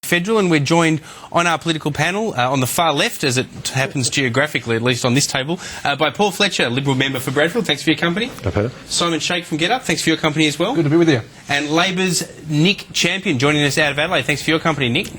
Federal, and we're joined on our political panel on the far left, as it happens geographically, at least on this table, by Paul Fletcher, Liberal member for Bradfield. Thanks for your company. No problem. Simon Sheikh from GetUp. Thanks for your company as well. Good to be with you. And Labor's Nick Champion joining us out of Adelaide. Thanks for your company, Nick.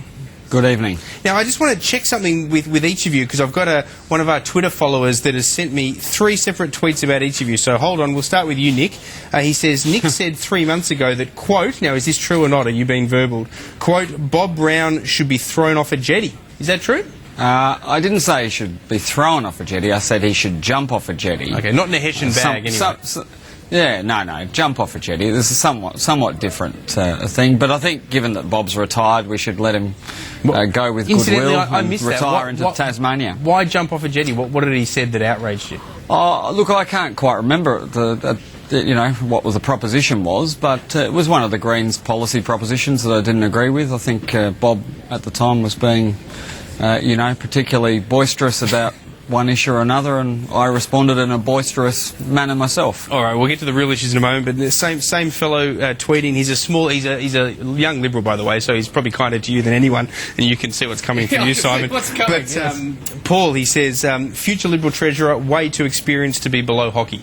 Good evening. Now, I just want to check something with each of you, because I've got one of our Twitter followers that has sent me 3 separate tweets about each of you. So hold on, we'll start with you, Nick. He says, Nick said 3 months ago that, quote, now is this true or not, are you being verbaled, quote, Bob Brown should be thrown off a jetty. Is that true? I didn't say he should be thrown off a jetty, I said he should jump off a jetty. Okay, not in a Hessian bag, anyway. Yeah, no, jump off a jetty. This is somewhat different thing, but I think given that Bob's retired, we should let him go with goodwill and retire into Tasmania. Why jump off a jetty? What did he said that outraged you? Oh, look, I can't quite remember what the proposition was, but it was one of the Greens' policy propositions that I didn't agree with. I think Bob at the time was being, particularly boisterous about one issue or another, and I responded in a boisterous manner myself. All right, we'll get to the real issues in a moment, but the same fellow tweeting, he's a young Liberal, by the way, so he's probably kinder to you than anyone, and you can see what's coming from you, Simon. What's coming, but yes. Paul, he says, future Liberal Treasurer, way too experienced to be below hockey.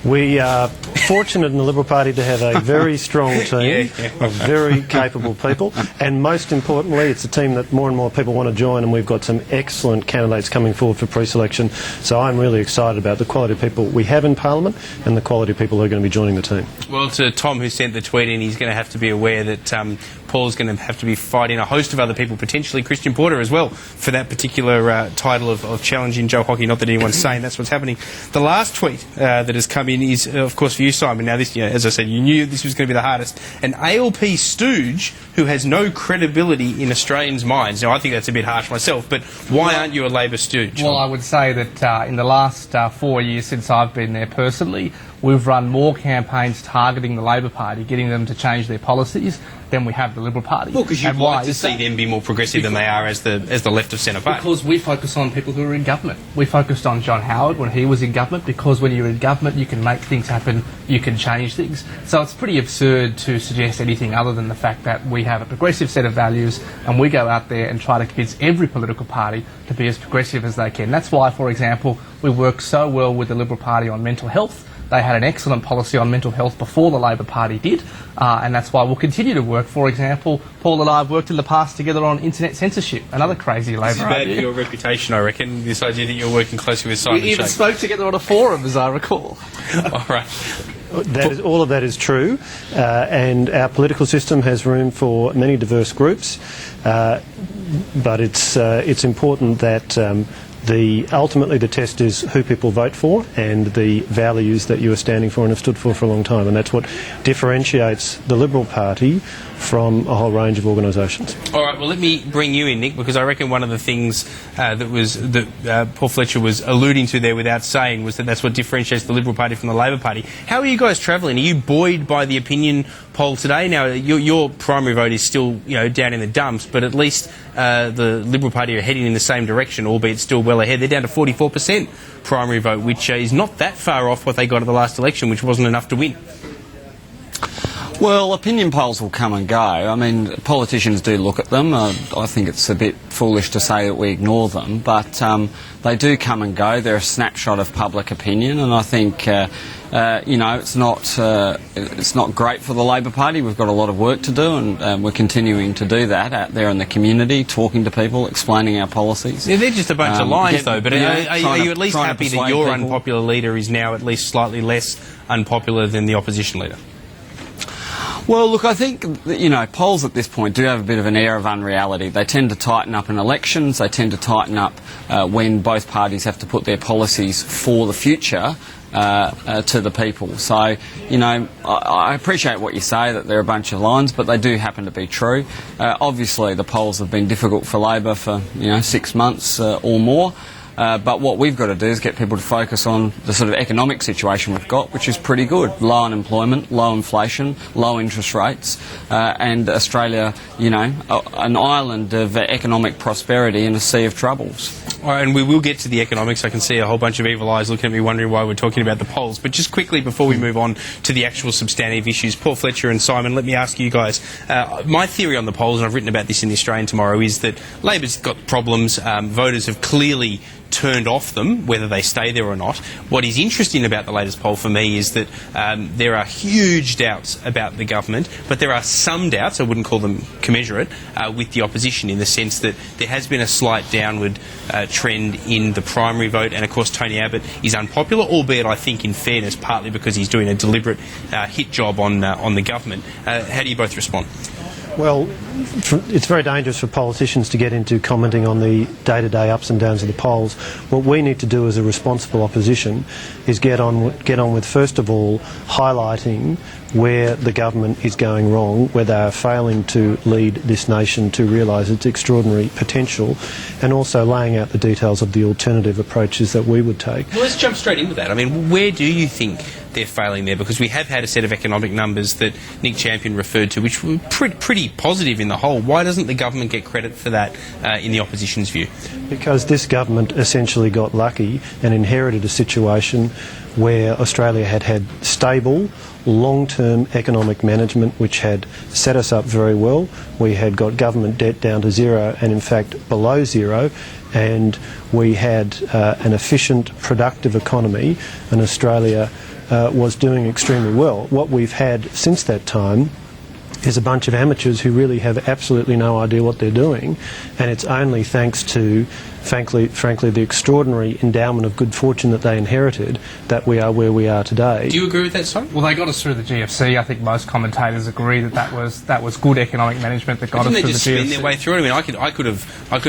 We are fortunate in the Liberal Party to have a very strong team of very capable people, and most importantly, it's a team that more and more people want to join, and we've got some excellent candidates coming forward for pre-selection. So I'm really excited about the quality of people we have in Parliament and the quality of people who are going to be joining the team. Well, to Tom, who sent the tweet in, he's going to have to be aware that Paul's going to have to be fighting a host of other people, potentially Christian Porter as well, for that particular title of challenging Joe Hockey. Not that anyone's saying that's what's happening. The last tweet that has come in is, of course, for you, Simon. Now, this, as I said, you knew this was going to be the hardest. An ALP stooge who has no credibility in Australians' minds. Now, I think that's a bit harsh myself, but why aren't you a Labor stooge? Well, I would say that in the last 4 years since I've been there personally, we've run more campaigns targeting the Labor Party, getting them to change their policies, than we have the Liberal Party. Well, because you'd like to see them be more progressive than they are as the left of centre party. Because we focus on people who are in government. We focused on John Howard when he was in government, because when you're in government you can make things happen, you can change things. So it's pretty absurd to suggest anything other than the fact that we have a progressive set of values and we go out there and try to convince every political party to be as progressive as they can. That's why, for example, we work so well with the Liberal Party on mental health. They had an excellent policy on mental health before the Labor Party did, and that's why we'll continue to work. For example, Paul and I have worked in the past together on internet censorship, another crazy Labor idea. It's bad for your reputation, I reckon, this idea that you're working closely with Simon Sheikh. We even spoke together on a forum, as I recall. All right. All of that is true, and our political system has room for many diverse groups, but it's important that ultimately the test is who people vote for and the values that you are standing for and have stood for a long time, and that's what differentiates the Liberal Party from a whole range of organisations. All right, well, let me bring you in, Nick, because I reckon one of the things that Paul Fletcher was alluding to there without saying was that that's what differentiates the Liberal Party from the Labor Party. How are you guys travelling? Are you buoyed by the opinion poll today? Now, your primary vote is still down in the dumps, but at least the Liberal Party are heading in the same direction, albeit still well ahead. They're down to 44% primary vote, which is not that far off what they got at the last election, which wasn't enough to win. Well, opinion polls will come and go. I mean, politicians do look at them. I think it's a bit foolish to say that we ignore them, but they do come and go. They're a snapshot of public opinion, and I think, it's not great for the Labor Party. We've got a lot of work to do, and we're continuing to do that out there in the community, talking to people, explaining our policies. Yeah, they're just a bunch of lies, though, but are you at least happy that your people? Unpopular leader is now at least slightly less unpopular than the opposition leader? Well, look, I think that, polls at this point do have a bit of an air of unreality. They tend to tighten up in elections. They tend to tighten up when both parties have to put their policies for the future to the people. So, I appreciate what you say, that they're a bunch of lines, but they do happen to be true. Obviously, the polls have been difficult for Labor for, 6 months or more. But what we've got to do is get people to focus on the sort of economic situation we've got, which is pretty good. Low unemployment, low inflation, low interest rates, and Australia, you know, an island of economic prosperity in a sea of troubles. All right, and we will get to the economics. I can see a whole bunch of evil eyes looking at me wondering why we're talking about the polls. But just quickly before we move on to the actual substantive issues, Paul Fletcher and Simon, let me ask you guys. My theory on the polls, and I've written about this in The Australian tomorrow, is that Labor's got problems. Voters have clearly turned off them, whether they stay there or not. What is interesting about the latest poll for me is that there are huge doubts about the government, but there are some doubts, I wouldn't call them commensurate, with the opposition, in the sense that there has been a slight downward trend in the primary vote, and of course Tony Abbott is unpopular, albeit I think in fairness partly because he's doing a deliberate hit job on the government. How do you both respond? Well, it's very dangerous for politicians to get into commenting on the day-to-day ups and downs of the polls. What we need to do as a responsible opposition is get on with, first of all, highlighting where the government is going wrong, where they are failing to lead this nation to realise its extraordinary potential, and also laying out the details of the alternative approaches that we would take. Well, let's jump straight into that. I mean, where do you think they're failing there? Because we have had a set of economic numbers that Nick Champion referred to, which were pretty positive in the whole. Why doesn't the government get credit for that in the opposition's view? Because this government essentially got lucky and inherited a situation where Australia had stable, long-term economic management which had set us up very well. We had got government debt down to zero, and in fact below zero, and we had an efficient, productive economy, and Australia was doing extremely well. What we've had since that time is a bunch of amateurs who really have absolutely no idea what they're doing, and it's only thanks to, frankly, the extraordinary endowment of good fortune that they inherited that we are where we are today. Do you agree with that, Simon? Well, they got us through the GFC. I think most commentators agree that was good economic management that got us through the GFC. Didn't they just spend their way through it? I mean, I could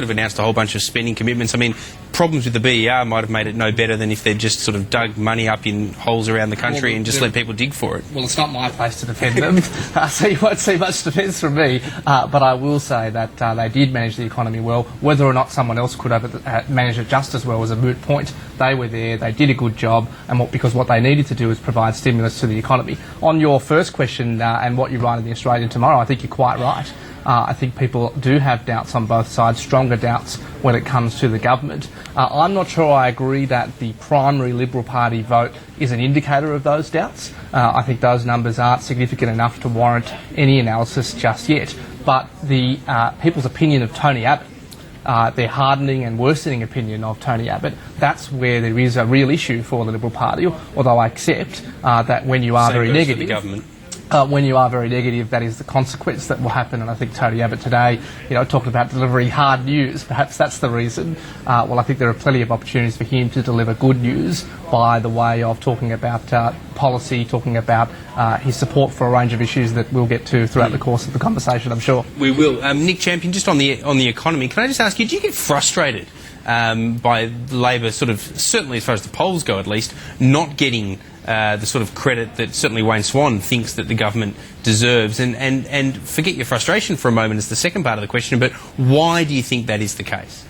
have announced a whole bunch of spending commitments. I mean, problems with the BER might have made it no better than if they'd just sort of dug money up in holes around the country and just let people dig for it. Well, it's not my place to defend them, so you won't see much defence from me. But I will say that they did manage the economy well. Whether or not someone else could have managed it just as well was a moot point. They were there, they did a good job, and because what they needed to do is provide stimulus to the economy. On your first question and what you write in The Australian tomorrow, I think you're quite right. I think people do have doubts on both sides, stronger doubts when it comes to the government. I'm not sure I agree that the primary Liberal Party vote is an indicator of those doubts. I think those numbers aren't significant enough to warrant any analysis just yet. But the people's opinion of Tony Abbott, their hardening and worsening opinion of Tony Abbott, that's where there is a real issue for the Liberal Party, although I accept that when you are very negative... For the government. When you are very negative, that is the consequence that will happen. And I think Tony Abbott today, talked about delivering hard news. Perhaps that's the reason. Well, I think there are plenty of opportunities for him to deliver good news by the way of talking about policy, talking about his support for a range of issues that we'll get to throughout the course of the conversation, I'm sure. We will. Nick Champion, just on the economy, can I just ask you, do you get frustrated by Labor, sort of, certainly as far as the polls go at least, not getting the sort of credit that certainly Wayne Swan thinks that the government deserves? And forget your frustration for a moment as the second part of the question, but why do you think that is the case?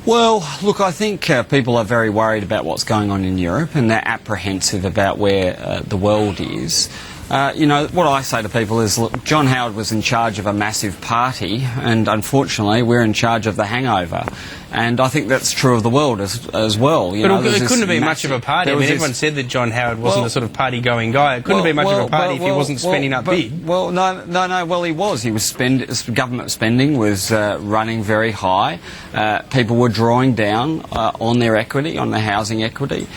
Well, look, I think people are very worried about what's going on in Europe, and they're apprehensive about where the world is. What I say to people is, look, John Howard was in charge of a massive party, and unfortunately we're in charge of the hangover. And I think that's true of the world as well. But it couldn't have been much of a party. I mean, everyone said that John Howard wasn't the sort of party-going guy. It couldn't have been much of a party if he wasn't spending up big. Well, no. Well, he was. Government spending was running very high. People were drawing down on their equity, on their housing equity.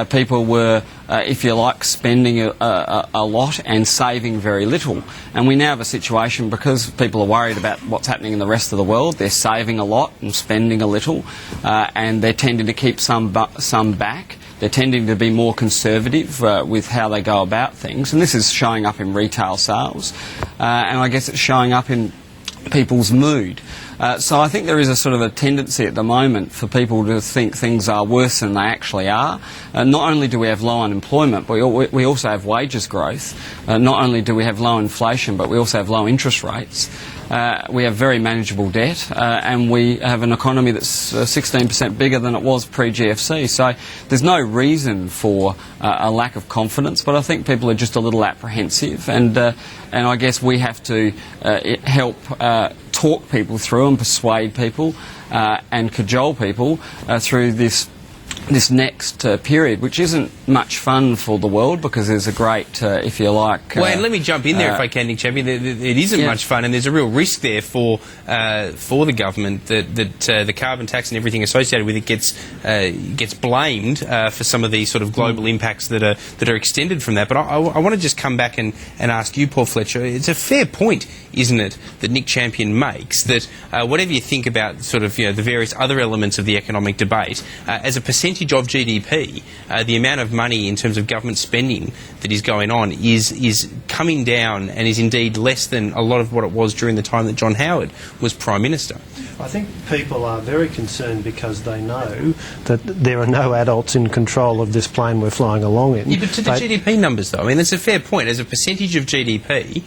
People were, if you like, spending a lot and saving very little. And we now have a situation, because people are worried about what's happening in the rest of the world, they're saving a lot and spending a little. And they're tending to keep some back. They're tending to be more conservative with how they go about things, and this is showing up in retail sales, and I guess it's showing up in people's mood. So I think there is a sort of a tendency at the moment for people to think things are worse than they actually are. Not only do we have low unemployment, but we also have wages growth. Not only do we have low inflation, but we also have low interest rates. we have very manageable debt, and we have an economy that's 16% bigger than it was pre-GFC. So there's no reason for a lack of confidence, but I think people are just a little apprehensive, and I guess we have to help talk people through and persuade people and cajole people through this next period, which isn't much fun for the world because there's a great, if you like... well, and let me jump in there if I can, Nick Champion. It isn't much fun, and there's a real risk there for the government that the carbon tax and everything associated with it gets blamed for some of these sort of global impacts that are extended from that. But I want to just come back and ask you, Paul Fletcher, it's a fair point, isn't it, that Nick Champion makes, that whatever you think about sort of the various other elements of the economic debate, as a percentage of GDP, the amount of money in terms of government spending that is going on is coming down and is indeed less than a lot of what it was during the time that John Howard was Prime Minister. I think people are very concerned because they know that there are no adults in control of this plane we're flying along in. Yeah, but to the GDP numbers, though, I mean, that's a fair point. As a percentage of GDP,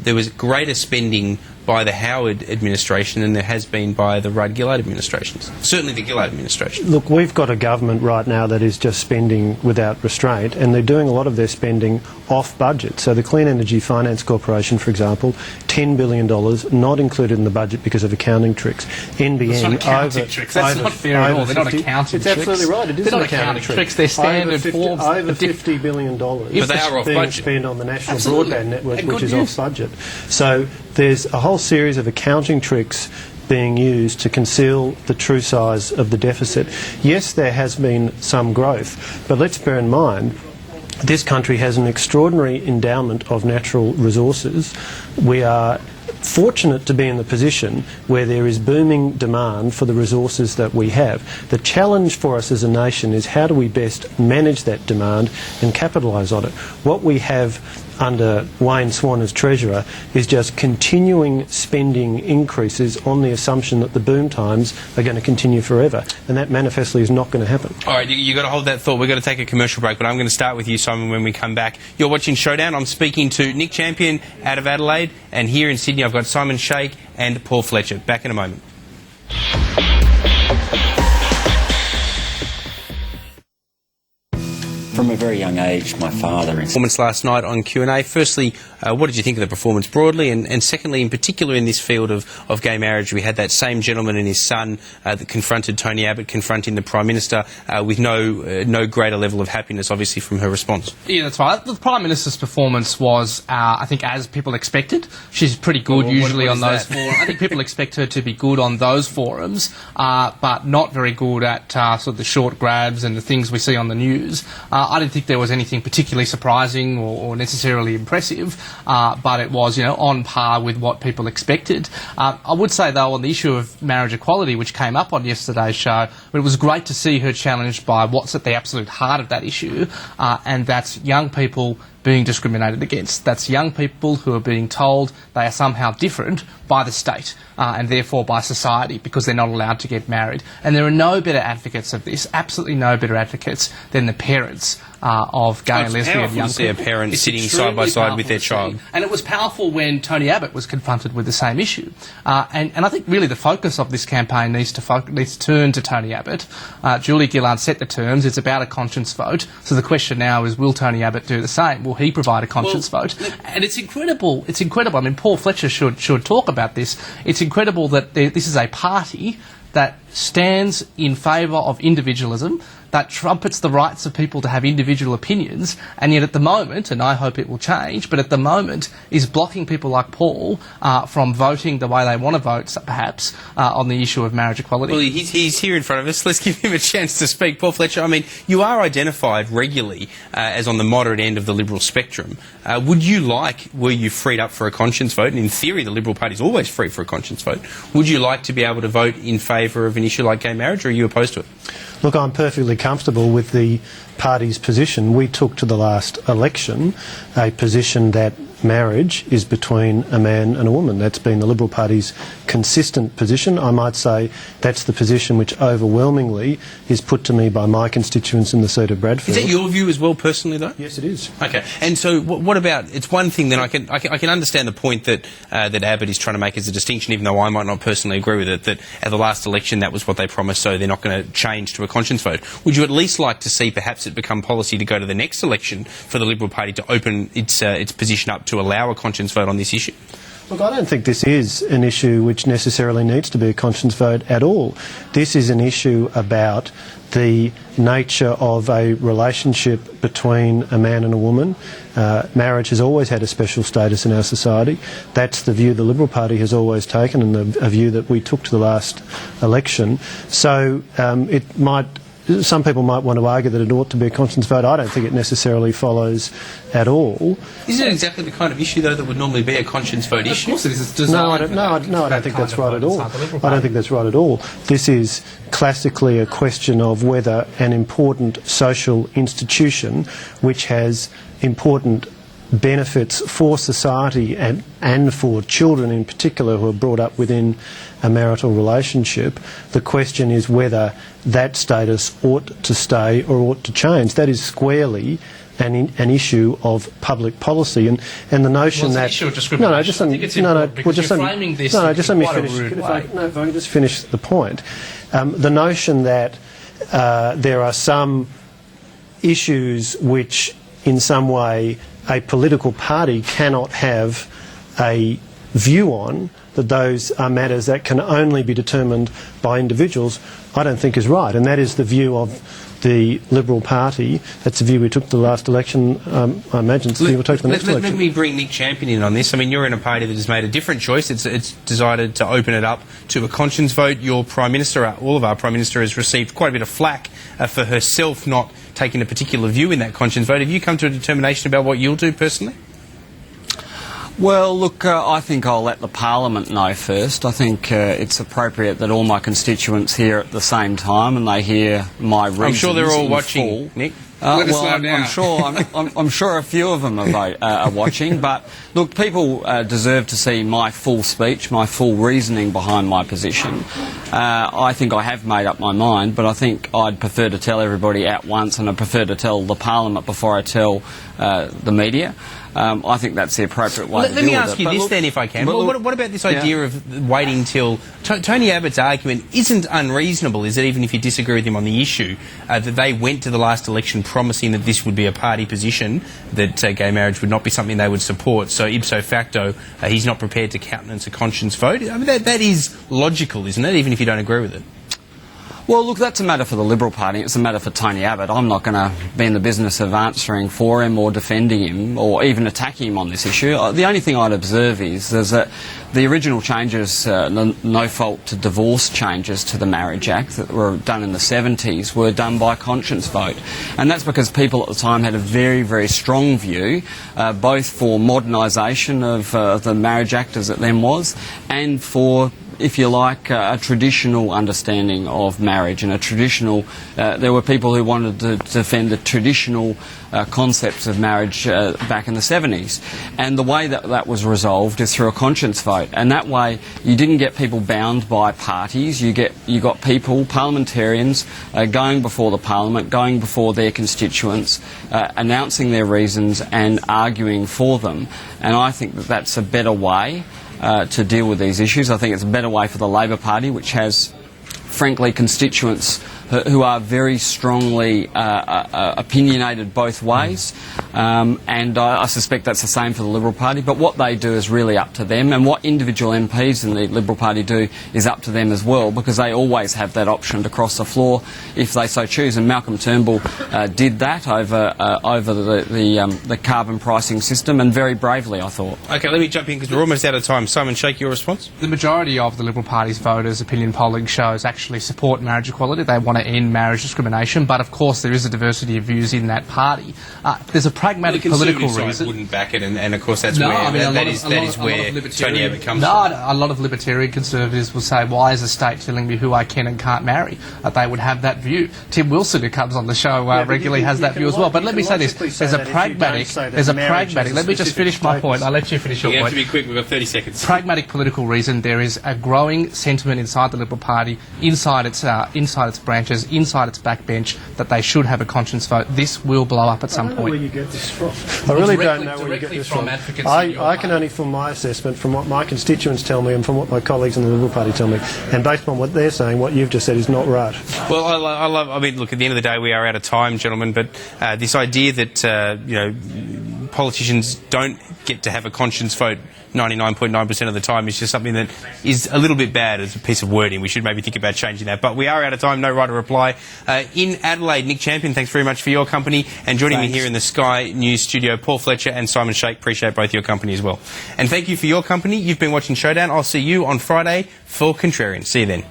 there was greater spending by the Howard administration than there has been by the Rudd-Gillard administrations. Certainly the Gillard administration. Look, we've got a government right now that is just spending without restraint, and they're doing a lot of their spending off budget. So the Clean Energy Finance Corporation, for example, $10 billion, not included in the budget because of accounting tricks. NBN, That's not accounting tricks. That's not fair at all. They're not accounting tricks. It's absolutely right. It is They're not accounting tricks. They're standard forms. Over $50 billion but they are off being budget. spent on the National Absolutely. Broadband Network, which is news. off budget. So there's a whole series of accounting tricks being used to conceal the true size of the deficit. Yes, there has been some growth, but let's bear in mind this country has an extraordinary endowment of natural resources. We are fortunate to be in the position where there is booming demand for the resources that we have. The challenge for us as a nation is how do we best manage that demand and capitalise on it. What we have under Wayne Swan as Treasurer is just continuing spending increases on the assumption that the boom times are going to continue forever, and that manifestly is not going to happen. All right, you've got to hold that thought. We've got to take a commercial break, but I'm going to start with you, Simon, when we come back. You're watching Showdown. I'm speaking to Nick Champion out of Adelaide, and here in Sydney I've got Simon Sheikh and Paul Fletcher. Back in a moment. From a very young age, my father... Performance last night on Q&A. Firstly, what did you think of the performance broadly? And secondly, in particular in this field of gay marriage, we had that same gentleman and his son that confronted Tony Abbott, confronting the Prime Minister with no greater level of happiness, obviously, from her response. Yeah, that's right. The Prime Minister's performance was, I think, as people expected. She's pretty good usually on those forums. I think people expect her to be good on those forums, but not very good at sort of the short grabs and the things we see on the news. I didn't think there was anything particularly surprising or necessarily impressive, but it was, on par with what people expected. I would say, though, on the issue of marriage equality, which came up on yesterday's show, it was great to see her challenged by what's at the absolute heart of that issue, and that's young people being discriminated against. That's young people who are being told they are somehow different by the state and therefore by society because they're not allowed to get married. And there are no better advocates of this, absolutely no better advocates than the parents of gay and lesbian young people. It's powerful to see a parent sitting side by side with their child. And it was powerful when Tony Abbott was confronted with the same issue. And I think really the focus of this campaign needs to turn to Tony Abbott. Julia Gillard set the terms. It's about a conscience vote. So the question now is, will Tony Abbott do the same? Will he provide a conscience vote? And it's incredible. It's incredible. I mean, Paul Fletcher should talk about this. It's incredible that this is a party that stands in favour of individualism, that trumpets the rights of people to have individual opinions, and yet at the moment, and I hope it will change, but at the moment is blocking people like Paul from voting the way they want to vote, perhaps, on the issue of marriage equality. Well, he's here in front of us. Let's give him a chance to speak. Paul Fletcher, I mean, you are identified regularly as on the moderate end of the Liberal spectrum. Were you freed up for a conscience vote? And in theory, the Liberal Party is always free for a conscience vote. Would you like to be able to vote in favour of an issue like gay marriage, or are you opposed to it? Look, I'm perfectly comfortable with the party's position. We took to the last election a position that marriage is between a man and a woman. That's been the Liberal Party's consistent position. I might say that's the position which overwhelmingly is put to me by my constituents in the seat of Bradfield. Is that your view as well, personally, though? Yes, it is. Okay. And so what about, it's one thing that I can understand the point that that Abbott is trying to make as a distinction, even though I might not personally agree with it, that at the last election that was what they promised, so they're not going to change to a conscience vote. Would you at least like to see perhaps it become policy to go to the next election for the Liberal Party to open its position up to allow a conscience vote on this issue? Look, I don't think this is an issue which necessarily needs to be a conscience vote at all. This is an issue about the nature of a relationship between a man and a woman. Marriage has always had a special status in our society. That's the view the Liberal Party has always taken, and a view that we took to the last election. So some people might want to argue that it ought to be a conscience vote. I don't think it necessarily follows at all. Isn't it exactly the kind of issue, though, that would normally be a conscience vote issue? Of course it is. It's designed I don't think that's right at all. I don't think that's right at all. This is classically a question of whether an important social institution which has important benefits for society and for children in particular who are brought up within a marital relationship, the question is whether that status ought to stay or ought to change. That is squarely an issue of public policy, and the notion that issue of discrimination. If I can just finish the point. The notion that there are some issues which, in some way, a political party cannot have a view on, that those are matters that can only be determined by individuals, I don't think is right. And that is the view of the Liberal Party. That's the view we took the last election. I imagine it's the view we'll take the next election. Let me bring Nick Champion in on this. I mean, you're in a party that has made a different choice. It's decided to open it up to a conscience vote. Your Prime Minister, all of our Prime Minister, has received quite a bit of flack for herself not taking a particular view in that conscience vote. Have you come to a determination about what you'll do personally? Well, look, I think I'll let the Parliament know first. I think it's appropriate that all my constituents hear at the same time and they hear my reasons. I'm sure they're all watching, full. Nick. I'm sure a few of them are watching. But look, people deserve to see my full speech, my full reasoning behind my position. I think I have made up my mind, but I think I'd prefer to tell everybody at once, and I prefer to tell the Parliament before I tell the media. I think that's the appropriate way to deal with it. Let me ask you this then, if I can. What about this idea of waiting till... Tony Abbott's argument isn't unreasonable, is it, even if you disagree with him on the issue, that they went to the last election promising that this would be a party position, that gay marriage would not be something they would support, so ipso facto he's not prepared to countenance a conscience vote. I mean, that is logical, isn't it, even if you don't agree with it? Well, look, that's a matter for the Liberal Party. It's a matter for Tony Abbott. I'm not going to be in the business of answering for him or defending him or even attacking him on this issue. The only thing I'd observe is that the original changes, no-fault to divorce changes to the Marriage Act that were done in the 70s were done by conscience vote. And that's because people at the time had a very, very strong view, both for modernisation of the Marriage Act as it then was, and for, if you like, a traditional understanding of marriage and a traditional... there were people who wanted to defend the traditional concepts of marriage back in the 70s. And the way that was resolved is through a conscience vote. And that way you didn't get people bound by parties. You got people, parliamentarians, going before the Parliament, going before their constituents, announcing their reasons and arguing for them. And I think that that's a better way to deal with these issues. I think it's a better way for the Labor Party, which has, frankly, constituents who are very strongly opinionated both ways, and I suspect that's the same for the Liberal Party. But what they do is really up to them, and what individual MPs in the Liberal Party do is up to them as well, because they always have that option to cross the floor if they so choose. And Malcolm Turnbull did that over the carbon pricing system, and very bravely, I thought. Okay, let me jump in because we're almost out of time. Simon, Sheikh, your response? The majority of the Liberal Party's voters, opinion polling shows, actually support marriage equality. They want to end marriage discrimination, but of course there is a diversity of views in that party. There's a pragmatic political reason. Wouldn't back it, and of course that's No, where I mean, that is where Tony Abbott comes from. A lot of libertarian conservatives will say, why is the state telling me who I can and can't marry? They would have that view. Tim Wilson, who comes on the show regularly, has that view as well. But let me say this, there's a pragmatic, let me just finish my point. I'll let you finish your You have point. to be quick, we've got 30 seconds. Pragmatic political reason, there is a growing sentiment inside the Liberal Party, inside its branches, inside its backbench, that they should have a conscience vote. This will blow up at some point. I don't know where you get this from. I really don't know where you get this from. I can only form my assessment from what my constituents tell me and from what my colleagues in the Liberal Party tell me. And based on what they're saying, what you've just said is not right. Well, I mean, look, at the end of the day, we are out of time, gentlemen, but this idea that, politicians don't get to have a conscience vote 99.9% of the time is just something that is a little bit bad as a piece of wording. We should maybe think about changing that. But we are out of time. No right to reply. In Adelaide, Nick Champion, thanks very much for your company. And joining me here in the Sky News studio, Paul Fletcher and Simon Sheikh. Appreciate both your company as well. And thank you for your company. You've been watching Showdown. I'll see you on Friday for Contrarian. See you then.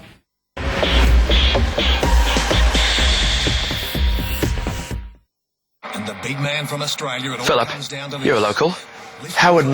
And the big man from Australia, it all Philip, comes down to you're a this. local. How would